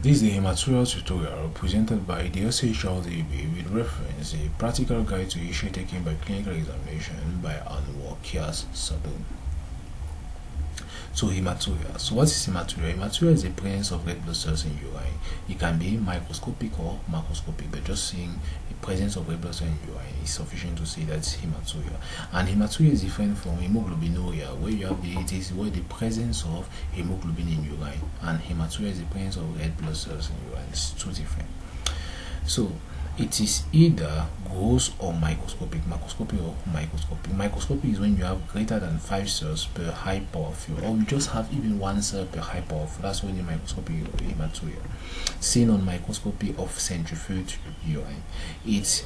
This is the Haematuria tutorial presented by the SchrDbb with reference a practical guide to issue taken by clinical examination by Anwar Qais Saadoon. So haematuria. So what is haematuria? Haematuria is the presence of red blood cells in urine. It can be microscopic or macroscopic, but just seeing the presence of red blood cells in urine is sufficient to say that it's haematuria. And haematuria is different from hemoglobinuria, where you have the presence of hemoglobin in urine, and haematuria is the presence of red blood cells in urine. It's two different. So it is either gross or microscopic, macroscopic or microscopic. Microscopic is when you have greater than 5 cells per high power field, or you just have even 1 cell per high power field. That's when the microscopic hematuria. Seen on microscopy of centrifuge urine. It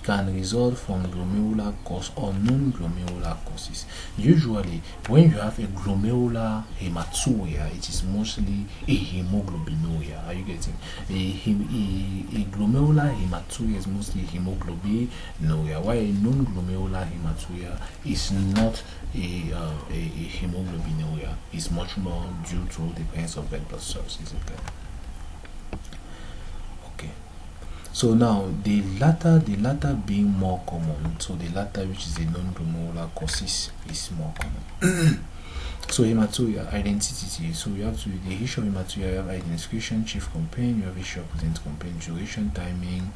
can result from glomerular cause or non-glomerular causes. Usually, when you have a glomerular hematuria, it is mostly a hemoglobinuria. Are you getting? A glomerular hematuria is mostly hemoglobinuria, while a non-glomerular hematuria is not a hemoglobinuria. It's much more due to the presence of red blood cells. Is it clear? So now the latter being more common, so the latter, which is the non-glomerular causes, is more common. So hematuria identity. So you have to the issue of hematuria. You have identification, chief complaint. You have issue of present complaint, duration, timing.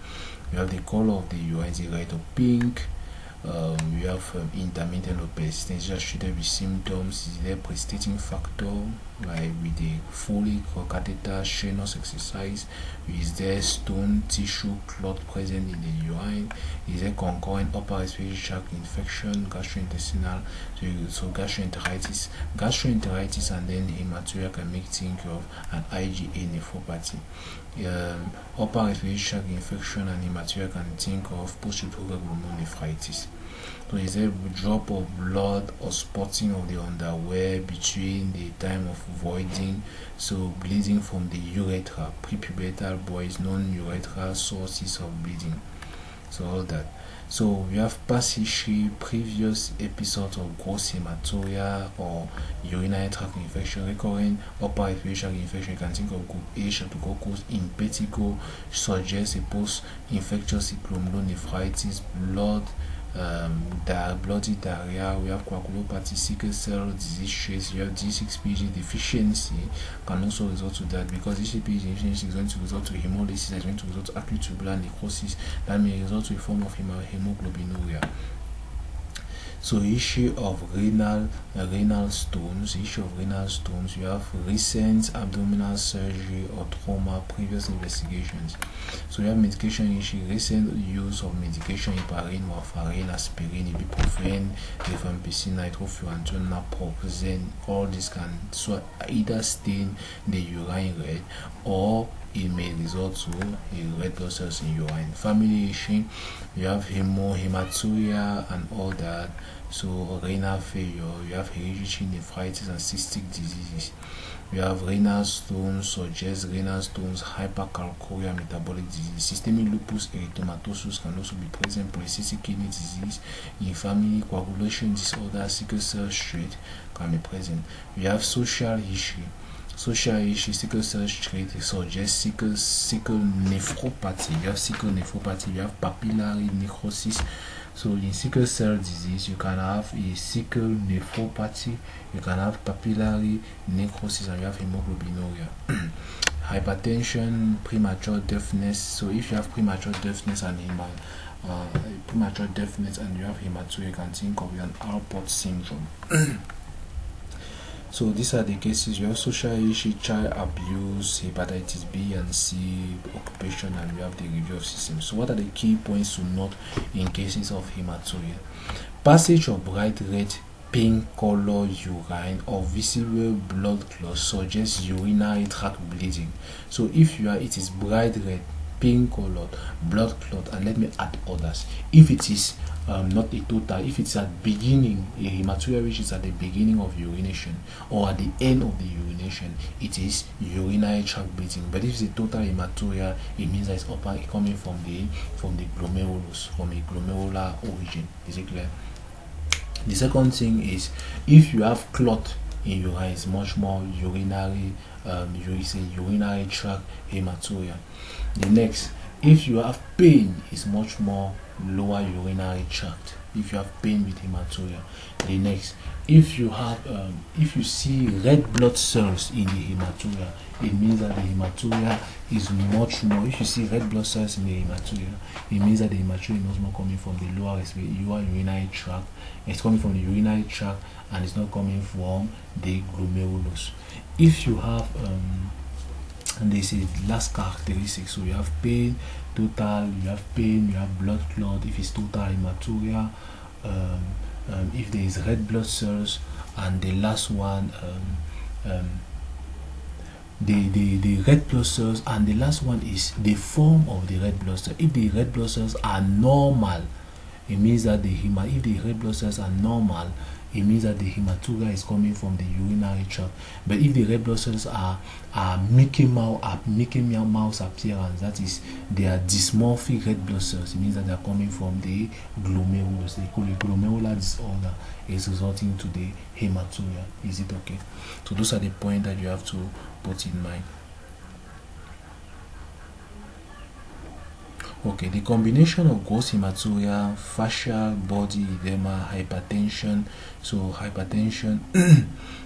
You have the color of the urine, is it red or pink? You have intermittent or persistent, just treated with symptoms. Is there precipitating factor, like with the Foley or catheter, strenuous exercise? Is there stone, tissue, clot present in the urine? Is there concurrent upper respiratory tract infection, gastrointestinal? So gastroenteritis, and then hematuria can make think of an IgA nephropathy. Upper respiratory tract infection and hematuria can think of post-reciprocal glomerulonephritis. So is there a drop of blood or spotting of the underwear between the time of voiding? So bleeding from the urethra, prepubertal boys, non-urethral sources of bleeding. So all that. So we have past history, previous episodes of gross hematuria or urinary tract infection, recurrent upper respiratory tract infection. You can think of group A Streptococcus impetigo, suggests a post-infectious glomerulonephritis, bloody diarrhea. We have coagulopathy, sickle cell disease trace. You have G6PD deficiency, can also result to that, because G6PD deficiency is going to result to hemolysis, is going to result to acute tubular necrosis, that may result to a form of hemoglobinuria. So issue of renal stones. You have recent abdominal surgery or trauma, previous investigations. So you have medication issue, recent use of medication, heparin, warfarin, aspirin, ibuprofen, rifampicin, nitrofurantoin, naproxen. All this can so either stain the urine red, or it may result to a red blood cells in urine. Family issue, you have hematuria and all that. So renal failure, you have hereditary nephritis and cystic diseases. You have renal stones, suggest renal stones, hypercalciuria, metabolic disease. Systemic lupus erythematosus can also be present. Polycystic kidney disease in family, coagulation disorder, sickle cell trait can be present. You have social history. Sickle cell trait suggests sickle nephropathy. You have sickle nephropathy. You have papillary necrosis. So in sickle cell disease, you can have a sickle nephropathy, you can have papillary necrosis, and you have hemoglobinuria. Hypertension, premature deafness. So if you have premature deafness and you have hematuria, you can think of an Alport syndrome. So these are the cases. You have social issue, child abuse, hepatitis B and C, occupation, and you have the review of systems. So what are the key points to note in cases of hematuria? Passage of bright red, pink color urine or visible blood clots suggests urinary tract bleeding. So if it is bright red, pink color, blood clot, and let me add others. If it is not a total, if it's at beginning, a hematuria which is at the beginning of urination or at the end of the urination, it is urinary tract bleeding. But if it's a total hematuria, it means that it's coming from the glomerulus, from a glomerular origin. Is it clear? The second thing is, if you have clot in urine, it's much more urinary you say urinary tract hematuria. The next, if you have pain, is much more lower urinary tract. If you have pain with hematuria. The next, if you have if you see red blood cells in the hematuria, it means that the hematuria is much more. If you see red blood cells in the hematuria, it means that the hematuria is much more coming from the lower urinary tract. It's coming from the urinary tract, and it's not coming from the glomerulus. If you have and they say last characteristic, so you have pain, total, you have pain, you have blood clot. If it's total hematuria, if there is red blood cells, and the last one, the red blood cells, and the last one is the form of the red blood cells. If the red blood cells are normal, it means that if the red blood cells are normal, it means that the hematuria is coming from the urinary tract. But if the red blood cells are Mickey Mouse appearance, that is, they are dysmorphic red blood cells, it means that they are coming from the glomerulus. They call it glomerular disorder is resulting to the hematuria. Is it okay? So those are the points that you have to put in mind. Okay, the combination of gross hematuria, fascial body edema, hypertension. So hypertension.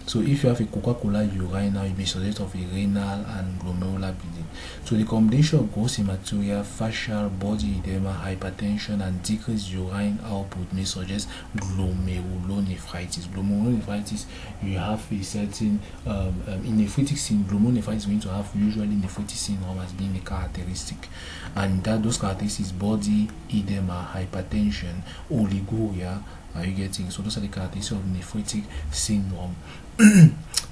So if you have a Coca-Cola urina, you may suggest of a renal and glomerular bleeding. So the combination of gross hematuria, fascial body edema, hypertension, and decreased urine output may suggest glomerulonephritis. Glomerulonephritis, you have a certain in nephritic syndrome. Glomerulonephritis is going to have usually nephritic syndrome as being a characteristic, and that those characteristics: body edema, hypertension, oliguria. Are you getting? So those are the characteristics of nephritic syndrome.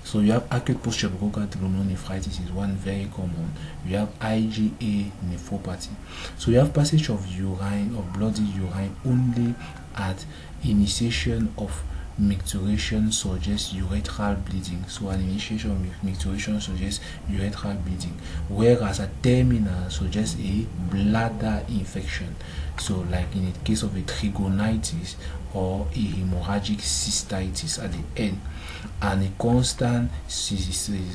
So you have acute post-tubercular glomerulonephritis is one very common. You have IgA nephropathy. So you have passage of urine, of bloody urine, only at initiation of micturition suggests urethral bleeding. So an initiation of micturition suggests urethral bleeding, whereas a terminal suggests a bladder infection. So like in the case of a trigonitis or a hemorrhagic cystitis at the end, and a constant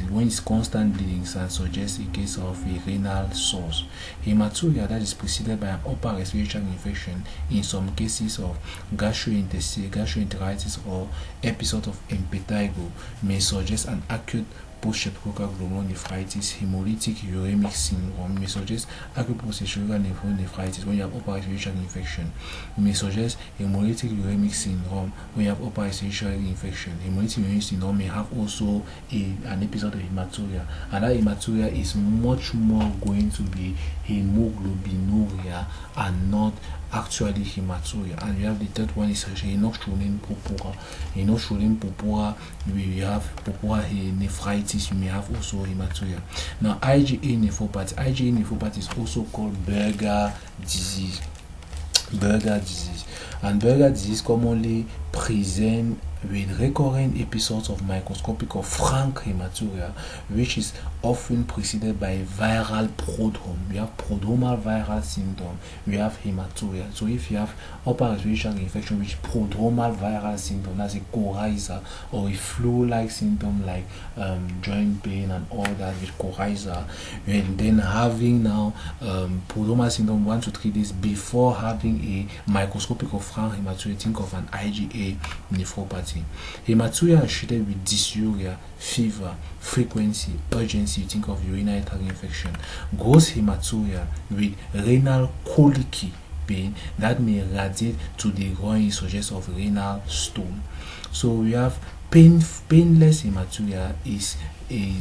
when it's constant bleeding and suggests a case of a renal source. Hematuria that is preceded by an upper respiratory infection, in some cases of gastroenteritis or episode of impetigo, may suggest an acute post-tubercular glomerulonephritis. Hemolytic uremic syndrome may suggest acute post-tubercular glomerulonephritis when you have upper respiratory infection. It may suggest hemolytic uremic syndrome when you have upper respiratory infection. Hemolytic uremic syndrome may have also an episode of hematuria, and that hematuria is much more going to be hemoglobinuria and not actually hematuria. And you have the third one is inoxuline purpura. Inoxuline purpura, we have purpura nephritis, you may have also hematuria. Now IgA nephropathy is also called Berger disease. And Berger disease commonly present with recurrent episodes of microscopic or frank hematuria, which is often preceded by viral prodrome. We have prodromal viral syndrome, we have hematuria. So if you have upper respiratory infection which prodromal viral syndrome, that's a coryza, or a flu-like symptom like joint pain and all that with coryza, and then having now prodromal syndrome 1 to 3 days before having a microscopic or frank hematuria, think of an IgA nephropathy. Hematuria is treated with dysuria, fever, frequency, urgency. You think of urinary tract infection. Gross hematuria with renal colicky pain that may radiate to the groin, suggests of renal stone. So we have painless hematuria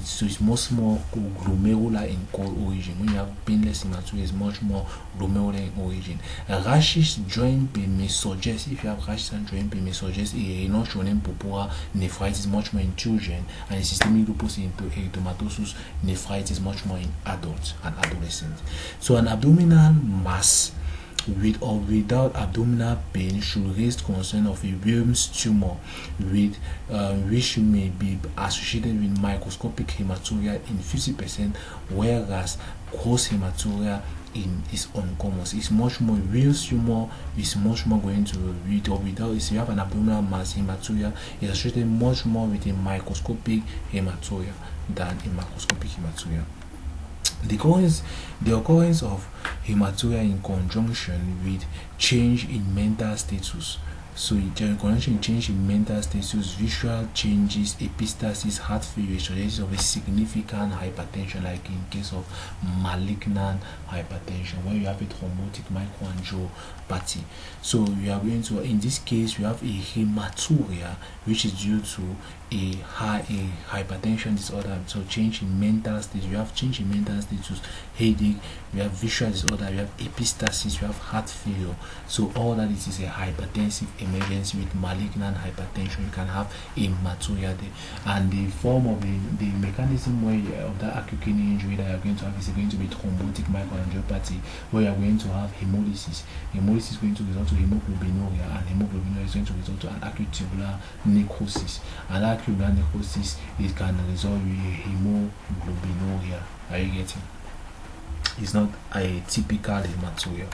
so it's much more glomerular in origin. When you have painless hematuria, it's much more glomerular in origin. Rashes joint pain may suggest, if you have rashes and joint pain, may suggest a inoxuline purpura nephritis, much more in children, and a systemic lupus erythematosus nephritis, much more in adults and adolescents. So an abdominal mass with or without abdominal pain should raise concern of a Wilms tumor, with which may be associated with microscopic hematuria in 50%, whereas gross hematuria is uncommon. It's much more. Wilms tumor is much more going to with or without. If you have an abdominal mass, hematuria is associated much more with a microscopic hematuria. than a macroscopic hematuria. The occurrence of haematuria in conjunction with change in mental status. So in conjunction with change in mental status, visual changes, epistasis, heart failure, suggestions of a significant hypertension, like in case of malignant hypertension, when you have a thrombotic microangiopathy. So you are going to, in this case, you have a haematuria, which is due to a hypertension disorder. So change in mental state, you have change in mental status, headache, you have visual disorder, you have epistasis, you have heart failure. So all that is a hypertensive emergency with malignant hypertension. You can have a haematuria there, and the form of the mechanism of that acute kidney injury that you are going to have is going to be thrombotic microangiopathy, where you are going to have hemolysis. Hemolysis is going to result to hemoglobinuria, and hemoglobinuria is going to result to an acute tubular necrosis, and acute tubular necrosis, it can result in hemoglobinuria. Are you getting? It's not a typical haematuria.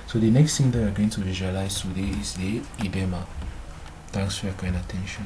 So the next thing that we're going to visualize today is the edema. Thanks for your kind attention.